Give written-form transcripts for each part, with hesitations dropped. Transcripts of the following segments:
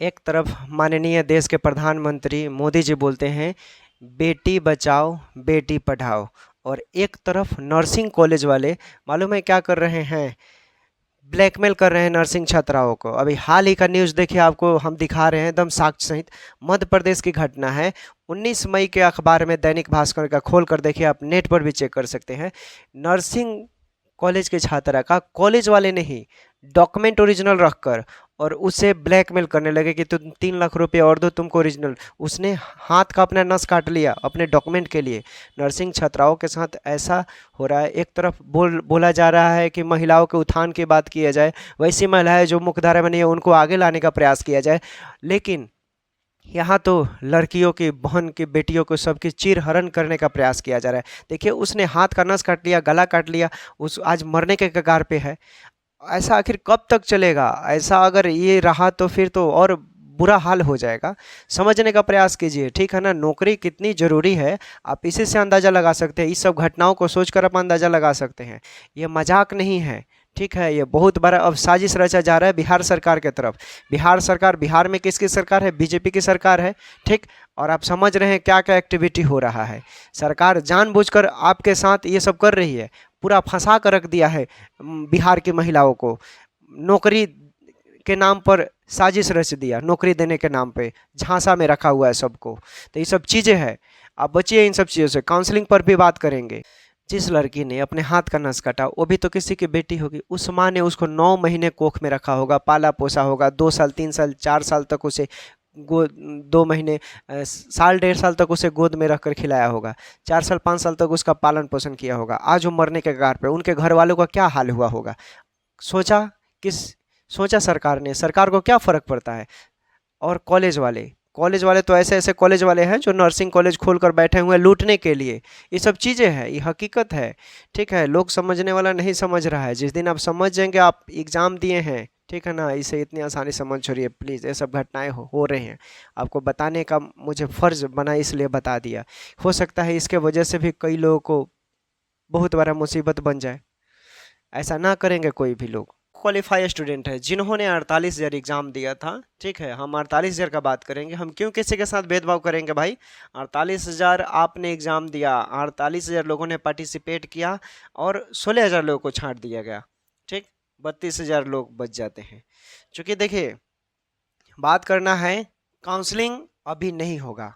एक तरफ माननीय देश के प्रधानमंत्री मोदी जी बोलते हैं बेटी बचाओ बेटी पढ़ाओ, और एक तरफ नर्सिंग कॉलेज वाले मालूम है क्या कर रहे हैं, ब्लैकमेल कर रहे हैं नर्सिंग छात्राओं को। अभी हाल ही का न्यूज़ देखिए, आपको हम दिखा रहे हैं एकदम साक्ष्य सहित। मध्य प्रदेश की घटना है। 19 मई के अखबार में दैनिक भास्कर का खोल कर देखिए, आप नेट पर भी चेक कर सकते हैं। नर्सिंग कॉलेज के छात्रा का कॉलेज वाले ने ही डॉक्यूमेंट ओरिजिनल रखकर और उसे ब्लैकमेल करने लगे कि तुम 3 लाख रुपए और दो तुमको ओरिजिनल। उसने हाथ का अपना नस काट लिया अपने डॉक्यूमेंट के लिए। नर्सिंग छात्राओं के साथ ऐसा हो रहा है। एक तरफ बोला जा रहा है कि महिलाओं के उत्थान की बात किया जाए, वैसी महिलाएं जो मुख्यधारा में नहीं है उनको आगे लाने का प्रयास किया जाए, लेकिन यहाँ तो लड़कियों की, बहन की, बेटियों को सबकी चीरहरण करने का प्रयास किया जा रहा है। देखिए, उसने हाथ का नस काट लिया, गला काट लिया, उस आज मरने के कगार पे है। ऐसा आखिर कब तक चलेगा? ऐसा अगर ये रहा तो फिर तो और बुरा हाल हो जाएगा। समझने का प्रयास कीजिए, ठीक है ना। नौकरी कितनी ज़रूरी है आप इसी से अंदाज़ा लगा सकते हैं। इस सब घटनाओं को सोचकर आप अंदाज़ा लगा सकते हैं। ये मजाक नहीं है, ठीक है। ये बहुत बड़ा अब साजिश रचा जा रहा है बिहार सरकार के तरफ। बिहार सरकार, बिहार में किसकी सरकार है? बीजेपी की सरकार है, ठीक। और आप समझ रहे हैं क्या क्या एक्टिविटी हो रहा है। सरकार जानबूझकर आपके साथ ये सब कर रही है। पूरा फंसा कर रख दिया है बिहार की महिलाओं को। नौकरी के नाम पर साजिश रच दिया, नौकरी देने के नाम पे झांसा में रखा हुआ है सबको। तो ये सब चीज़ें हैं, आप बचिए इन सब चीज़ों से। काउंसलिंग पर भी बात करेंगे। जिस लड़की ने अपने हाथ का नस काटा वो भी तो किसी की बेटी होगी। उस माँ ने उसको 9 महीने कोख में रखा होगा, पाला पोसा होगा, 2 साल 3 साल 4 साल तक उसे 2 महीने, साल 1.5 साल तक उसे गोद में रखकर खिलाया होगा, 4 साल 5 साल तक उसका पालन पोषण किया होगा। आज वो मरने के कगार पे, उनके घर वालों का क्या हाल हुआ होगा? सोचा किस सोचा सरकार ने? सरकार को क्या फ़र्क पड़ता है? और कॉलेज वाले तो ऐसे ऐसे कॉलेज वाले हैं जो नर्सिंग कॉलेज खोल कर बैठे हुए हैं लूटने के लिए। ये सब चीज़ें हैं, ये हकीकत है, ठीक है। लोग समझने वाला नहीं समझ रहा है। जिस दिन आप समझ जाएंगे, आप एग्ज़ाम दिए हैं, ठीक है ना, इसे इतनी आसानी से मत छोड़िए प्लीज़। ये सब घटनाएं हो रही हैं, आपको बताने का मुझे फ़र्ज़ बना इसलिए बता दिया। हो सकता है इसके वजह से भी कई लोगों को बहुत बड़ा मुसीबत बन जाए। ऐसा ना करेंगे कोई भी लोग। क्वालिफाई स्टूडेंट है जिन्होंने 48,000 एग्जाम दिया था, ठीक है। हम 48,000 का बात करेंगे। हम क्यों किसी के साथ भेदभाव करेंगे भाई? 48,000 आपने एग्जाम दिया, 48,000 लोगों ने पार्टिसिपेट किया और 16,000 लोगों को छांट दिया गया, ठीक। 32,000 लोग बच जाते हैं। चूंकि देखिए, बात करना है, काउंसलिंग अभी नहीं होगा।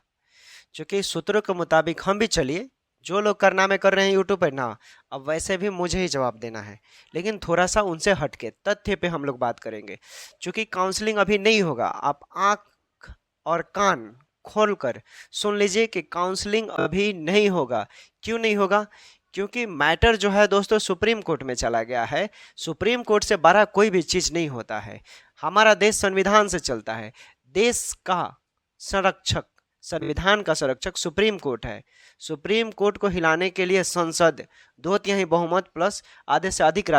चूंकि सूत्रों के मुताबिक हम भी, चलिए जो लोग कारनामे कर रहे हैं यूट्यूब पर ना, अब वैसे भी मुझे ही जवाब देना है, लेकिन थोड़ा सा उनसे हटके तथ्य पे हम लोग बात करेंगे। क्योंकि काउंसलिंग अभी नहीं होगा। आप आंख और कान खोल कर सुन लीजिए कि काउंसलिंग अभी नहीं होगा। क्यों नहीं होगा? क्योंकि मैटर जो है दोस्तों सुप्रीम कोर्ट में चला गया है। सुप्रीम कोर्ट से बड़ा कोई भी चीज़ नहीं होता है। हमारा देश संविधान से चलता है। देश का संरक्षक, संविधान का संरक्षक सुप्रीम कोर्ट है। सुप्रीम कोर्ट को हिलाने के लिए संसद 2/3 बहुमत प्लस आधे से अधिक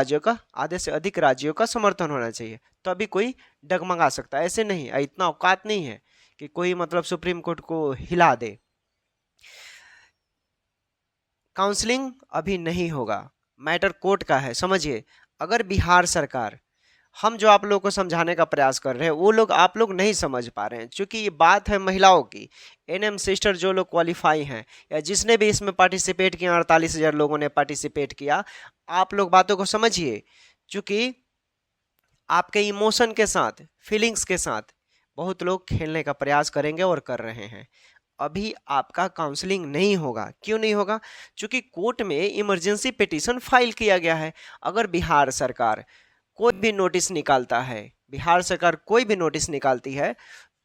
राज्यों का समर्थन होना चाहिए, तभी कोई डगमगा सकता है। ऐसे नहीं, इतना औकात नहीं है कि कोई मतलब सुप्रीम कोर्ट को हिला दे। काउंसलिंग अभी नहीं होगा, मैटर कोर्ट का है, समझिए। अगर बिहार सरकार, हम जो आप लोगों को समझाने का प्रयास कर रहे हैं वो लोग, आप लोग नहीं समझ पा रहे हैं, क्योंकि ये बात है महिलाओं की। एनएम सिस्टर जो लोग क्वालिफाई हैं या जिसने भी इसमें पार्टिसिपेट किया, 48,000 लोगों ने पार्टिसिपेट किया, आप लोग बातों को समझिए। क्योंकि आपके इमोशन के साथ, फीलिंग्स के साथ बहुत लोग खेलने का प्रयास करेंगे और कर रहे हैं। अभी आपका काउंसलिंग नहीं होगा। क्यों नहीं होगा? क्योंकि कोर्ट में इमरजेंसी पिटीशन फाइल किया गया है। अगर बिहार सरकार कोई भी नोटिस निकालता है, बिहार सरकार कोई भी नोटिस निकालती है,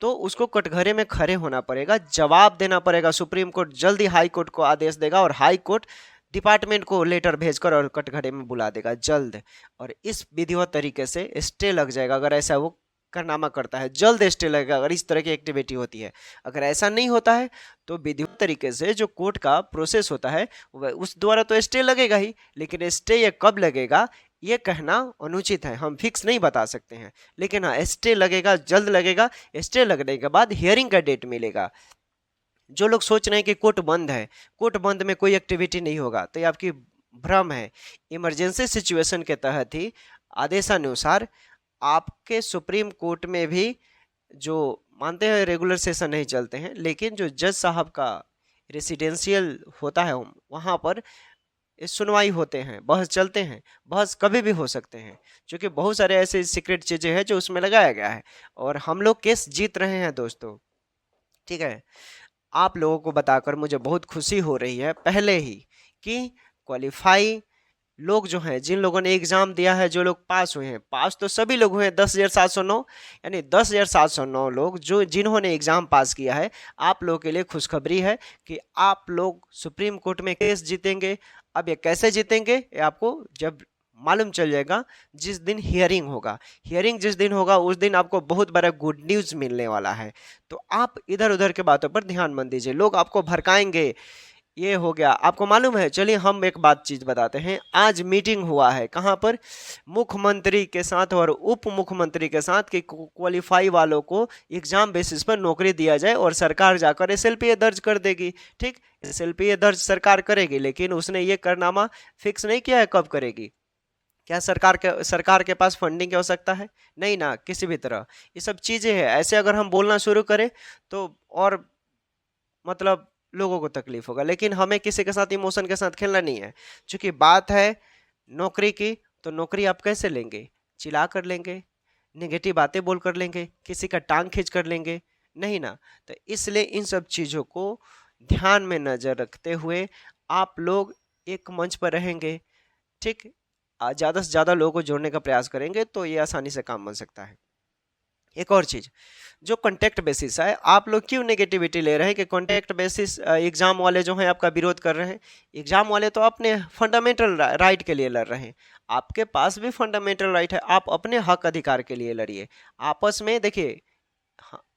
तो उसको कटघरे में खड़े होना पड़ेगा, जवाब देना पड़ेगा। सुप्रीम कोर्ट जल्दी हाई कोर्ट को आदेश देगा और हाई कोर्ट डिपार्टमेंट को लेटर भेजकर और कटघरे में बुला देगा जल्द। और इस विधिवत तरीके से स्टे लग जाएगा। अगर ऐसा वो कारनामा करता है, जल्द स्टे लगेगा अगर इस तरह की एक्टिविटी होती है। अगर ऐसा नहीं होता है तो विधिवत तरीके से जो कोर्ट का प्रोसेस होता है उस द्वारा तो स्टे लगेगा ही, लेकिन स्टे ये कब लगेगा ये कहना अनुचित है। हम फिक्स नहीं बता सकते हैं, लेकिन हाँ स्टे लगेगा, जल्द लगेगा। स्टे लगने के बाद हियरिंग का डेट मिलेगा। जो लोग सोच रहे हैं कि कोर्ट बंद है, कोर्ट बंद में कोई एक्टिविटी नहीं होगा, तो ये आपकी भ्रम है। इमरजेंसी सिचुएशन के तहत ही आदेशानुसार आपके सुप्रीम कोर्ट में भी जो मानते हैं रेगुलर सेशन नहीं चलते हैं, लेकिन जो जज साहब का रेसिडेंशियल होता है वहाँ पर ये सुनवाई होते हैं, बहस चलते हैं, बहस कभी भी हो सकते हैं, क्योंकि बहुत सारे ऐसे सीक्रेट चीज़ें हैं जो उसमें लगाया गया है और हम लोग केस जीत रहे हैं दोस्तों। ठीक है, आप लोगों को बताकर मुझे बहुत खुशी हो रही है पहले ही कि क्वालिफाई लोग जो हैं, जिन लोगों ने एग्जाम दिया है, जो लोग पास हुए हैं, पास तो सभी लोग हुए हैं 10,709, यानी 10,709 लोग जो जिन्होंने एग्जाम पास किया है। आप लोगों के लिए खुशखबरी है कि आप लोग सुप्रीम कोर्ट में केस जीतेंगे। अब ये कैसे जीतेंगे ये आपको जब मालूम चल जाएगा, जिस दिन हियरिंग होगा। हियरिंग जिस दिन होगा उस दिन आपको बहुत बड़ा गुड न्यूज़ मिलने वाला है। तो आप इधर उधर के बातों पर ध्यान मत दीजिए, लोग आपको भड़काएंगे। ये हो गया, आपको मालूम है। चलिए हम एक बात चीज बताते हैं। आज मीटिंग हुआ है कहाँ पर, मुख्यमंत्री के साथ और उप मुख्यमंत्री के साथ कि क्वालिफाई वालों को एग्जाम बेसिस पर नौकरी दिया जाए और सरकार जाकर एसएलपीए दर्ज कर देगी। ठीक, एसएलपीए दर्ज सरकार करेगी, लेकिन उसने ये करनामा फिक्स नहीं किया है कब करेगी। क्या सरकार के पास फंडिंग की आवश्यकता है? नहीं ना, किसी भी तरह। ये सब चीजें हैं, ऐसे अगर हम बोलना शुरू करें तो और मतलब लोगों को तकलीफ होगा, लेकिन हमें किसी के साथ इमोशन के साथ खेलना नहीं है। क्योंकि बात है नौकरी की, तो नौकरी आप कैसे लेंगे? चिल्ला कर लेंगे, नेगेटिव बातें बोल कर लेंगे, किसी का टांग खींच कर लेंगे? नहीं ना। तो इसलिए इन सब चीज़ों को ध्यान में नजर रखते हुए आप लोग एक मंच पर रहेंगे। ठीक, ज़्यादा से ज़्यादा लोगों को जोड़ने का प्रयास करेंगे तो ये आसानी से काम बन सकता है। एक और चीज़, जो कॉन्टैक्ट बेसिस है, आप लोग क्यों नेगेटिविटी ले रहे हैं कि कॉन्टैक्ट बेसिस एग्जाम वाले जो हैं आपका विरोध कर रहे हैं? एग्जाम वाले तो अपने फंडामेंटल राइट के लिए लड़ रहे हैं। आपके पास भी फंडामेंटल राइट है, आप अपने हक अधिकार के लिए लड़िए। आपस में देखिए,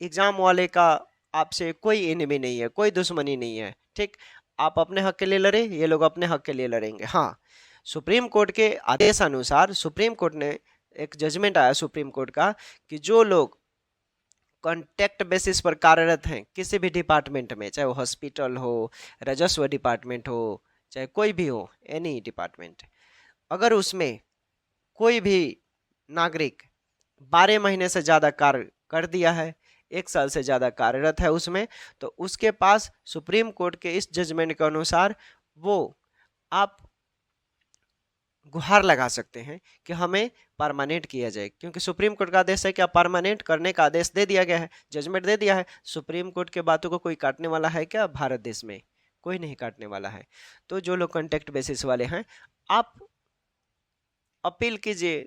एग्जाम वाले का आपसे कोई एनिमी नहीं है, कोई दुश्मनी नहीं है। ठीक, आप अपने हक के लिए लड़े, ये लोग अपने हक के लिए लड़ेंगे। हाँ, सुप्रीम कोर्ट के आदेश अनुसार सुप्रीम कोर्ट ने एक जजमेंट आया सुप्रीम कोर्ट का कि जो लोग कॉन्टैक्ट बेसिस पर कार्यरत हैं किसी भी डिपार्टमेंट में, चाहे वो हॉस्पिटल हो, राजस्व डिपार्टमेंट हो, चाहे कोई भी हो, एनी डिपार्टमेंट, अगर उसमें कोई भी नागरिक 12 महीने से ज़्यादा कार्य कर दिया है, 1 साल से ज़्यादा कार्यरत है उसमें, तो उसके पास सुप्रीम कोर्ट के इस जजमेंट के अनुसार वो आप गुहार लगा सकते हैं कि हमें परमानेंट किया जाए। क्योंकि सुप्रीम कोर्ट का आदेश है कि आप परमानेंट करने का आदेश दे दिया गया है, जजमेंट दे दिया है। सुप्रीम कोर्ट के बातों को कोई काटने वाला है क्या भारत देश में? कोई नहीं काटने वाला है। तो जो लोग कॉन्टैक्ट बेसिस वाले हैं, आप अपील कीजिए।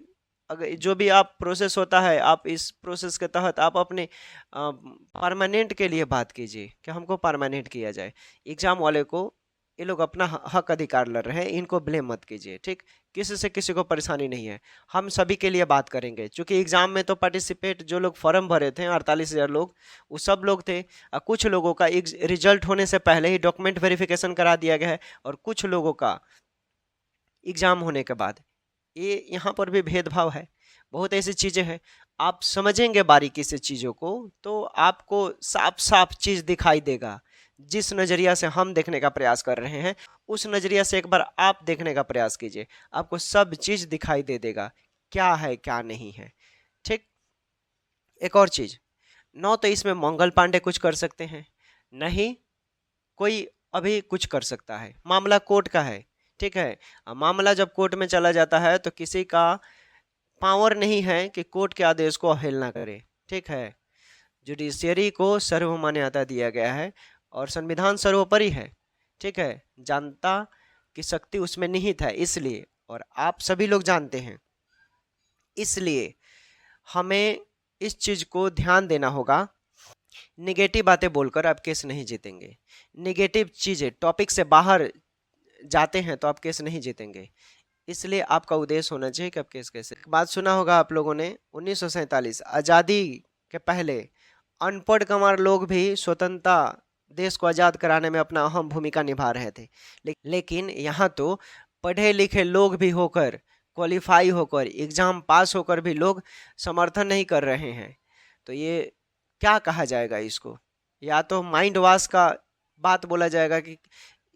अगर जो भी आप प्रोसेस होता है, आप इस प्रोसेस के तहत आप अपने परमानेंट के लिए बात कीजिए कि हमको परमानेंट किया जाए। एग्जाम वाले को, ये लोग अपना हक अधिकार लड़ रहे हैं, इनको ब्लेम मत कीजिए। ठीक, किसी से किसी को परेशानी नहीं है, हम सभी के लिए बात करेंगे। क्योंकि एग्जाम में तो पार्टिसिपेट जो लोग फॉर्म भरे थे 48,000 लोग, वो सब लोग थे। कुछ लोगों का रिजल्ट होने से पहले ही डॉक्यूमेंट वेरिफिकेशन करा दिया गया है, और कुछ लोगों का एग्जाम होने के बाद। ये यहाँ पर भी भेदभाव है, बहुत ऐसी चीज़ें हैं। आप समझेंगे बारीकी से चीज़ों को तो आपको साफ साफ चीज़ दिखाई देगा। जिस नज़रिया से हम देखने का प्रयास कर रहे हैं, उस नज़रिया से एक बार आप देखने का प्रयास कीजिए, आपको सब चीज़ दिखाई दे देगा, क्या है क्या नहीं है। ठीक, एक और चीज़, नौ तो इसमें मंगल पांडे कुछ कर सकते हैं, नहीं कोई अभी कुछ कर सकता है। मामला कोर्ट का है। ठीक है, मामला जब कोर्ट में चला जाता है तो किसी का पावर नहीं है कि कोर्ट के आदेश को अवहेलना करे। ठीक है, जुडिशियरी को सर्वमान्यता दिया गया है और संविधान सर्वोपरि है। ठीक है, जनता की शक्ति उसमें निहित है, इसलिए, और आप सभी लोग जानते हैं, इसलिए हमें इस चीज़ को ध्यान देना होगा। निगेटिव बातें बोलकर आप केस नहीं जीतेंगे। निगेटिव चीज़ें, टॉपिक से बाहर जाते हैं तो आप केस नहीं जीतेंगे। इसलिए आपका उद्देश्य होना चाहिए कि आप केस कैसे। बात सुना होगा आप लोगों ने, 1947 आज़ादी के पहले अनपढ़ गंवार लोग भी स्वतंत्रता, देश को आज़ाद कराने में अपना अहम भूमिका निभा रहे थे। लेकिन यहाँ तो पढ़े लिखे लोग भी होकर, क्वालिफाई होकर, एग्ज़ाम पास होकर भी लोग समर्थन नहीं कर रहे हैं। तो ये क्या कहा जाएगा इसको? या तो माइंड वॉश का बात बोला जाएगा कि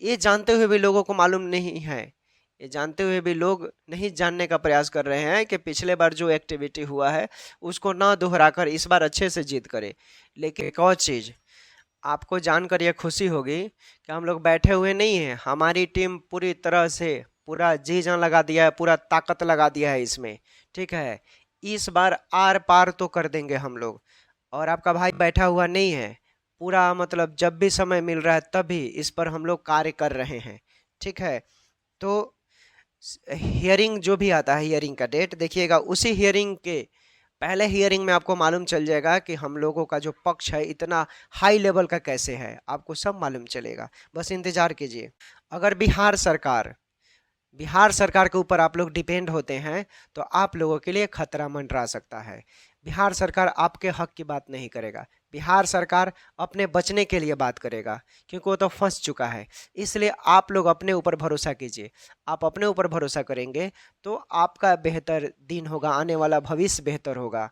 ये जानते हुए भी लोगों को मालूम नहीं है, ये जानते हुए भी लोग नहीं जानने का प्रयास कर रहे हैं कि पिछले बार जो एक्टिविटी हुआ है उसको ना दोहराकर इस बार अच्छे से जीत करे। लेकिन एक और चीज़ आपको जानकर यह खुशी होगी कि हम लोग बैठे हुए नहीं हैं, हमारी टीम पूरी तरह से पूरा जी जान लगा दिया है, पूरा ताकत लगा दिया है इसमें। ठीक है, इस बार आर पार तो कर देंगे हम लोग। और आपका भाई बैठा हुआ नहीं है, पूरा मतलब जब भी समय मिल रहा है तभी इस पर हम लोग कार्य कर रहे हैं। ठीक है, तो हियरिंग जो भी आता है, हियरिंग का डेट देखिएगा, उसी हियरिंग के पहले हियरिंग में आपको मालूम चल जाएगा कि हम लोगों का जो पक्ष है इतना हाई लेवल का कैसे है, आपको सब मालूम चलेगा। बस इंतजार कीजिए। अगर बिहार सरकार के ऊपर आप लोग डिपेंड होते हैं तो आप लोगों के लिए खतरा मंडरा सकता है। बिहार सरकार आपके हक की बात नहीं करेगा, बिहार सरकार अपने बचने के लिए बात करेगा, क्योंकि वो तो फंस चुका है। इसलिए आप लोग अपने ऊपर भरोसा कीजिए। आप अपने ऊपर भरोसा करेंगे तो आपका बेहतर दिन होगा, आने वाला भविष्य बेहतर होगा।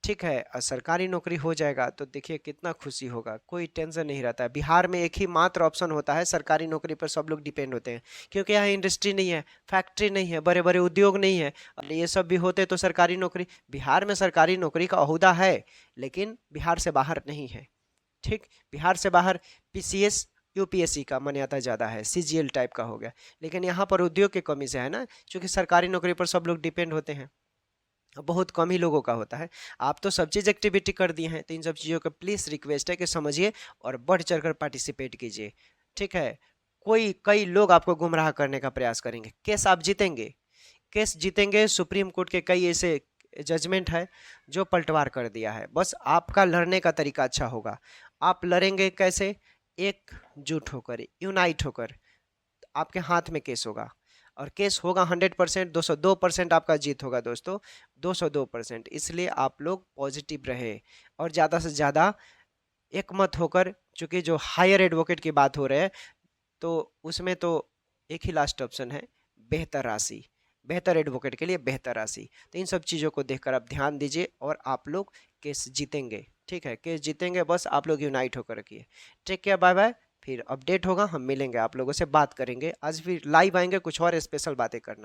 ठीक है, और सरकारी नौकरी हो जाएगा तो देखिए कितना खुशी होगा, कोई टेंशन नहीं रहता है। बिहार में एक ही मात्र ऑप्शन होता है, सरकारी नौकरी पर सब लोग डिपेंड होते हैं, क्योंकि यहाँ इंडस्ट्री नहीं है, फैक्ट्री नहीं है, बड़े बड़े उद्योग नहीं है। और ये सब भी होते तो सरकारी नौकरी, बिहार में सरकारी नौकरी का ओहदा है लेकिन बिहार से बाहर नहीं है। ठीक, बिहार से बाहर पीसीएस यूपीएससी का मान्यता ज़्यादा है, सीजीएल टाइप का हो गया। लेकिन यहाँ पर उद्योग की कमी से है ना, क्योंकि सरकारी नौकरी पर सब लोग डिपेंड होते हैं, बहुत कम ही लोगों का होता है। आप तो सब चीज़ एक्टिविटी कर दिए हैं, तो इन सब चीज़ों का प्लीज़ रिक्वेस्ट है कि समझिए और बढ़ चढ़कर पार्टिसिपेट कीजिए। ठीक है, कई लोग आपको गुमराह करने का प्रयास करेंगे। केस आप जीतेंगे, केस जीतेंगे। सुप्रीम कोर्ट के कई ऐसे जजमेंट है जो पलटवार कर दिया है। बस आपका लड़ने का तरीका अच्छा होगा। आप लड़ेंगे कैसे? एकजुट होकर, यूनाइट होकर। आपके हाथ में केस होगा और केस होगा 100%, 202% आपका जीत होगा दोस्तों, 202%। इसलिए आप लोग पॉजिटिव रहे और ज़्यादा से ज़्यादा एकमत होकर, चूँकि जो हायर एडवोकेट की बात हो रही है तो उसमें तो एक ही लास्ट ऑप्शन है, बेहतर राशि। बेहतर एडवोकेट के लिए बेहतर राशि। तो इन सब चीज़ों को देखकर आप ध्यान दीजिए और आप लोग केस जीतेंगे। ठीक है, केस जीतेंगे, बस आप लोग यूनाइट होकर रखिए। Take care, bye bye. फिर अपडेट होगा, हम मिलेंगे, आप लोगों से बात करेंगे। आज फिर लाइव आएंगे, कुछ और स्पेशल बातें करना।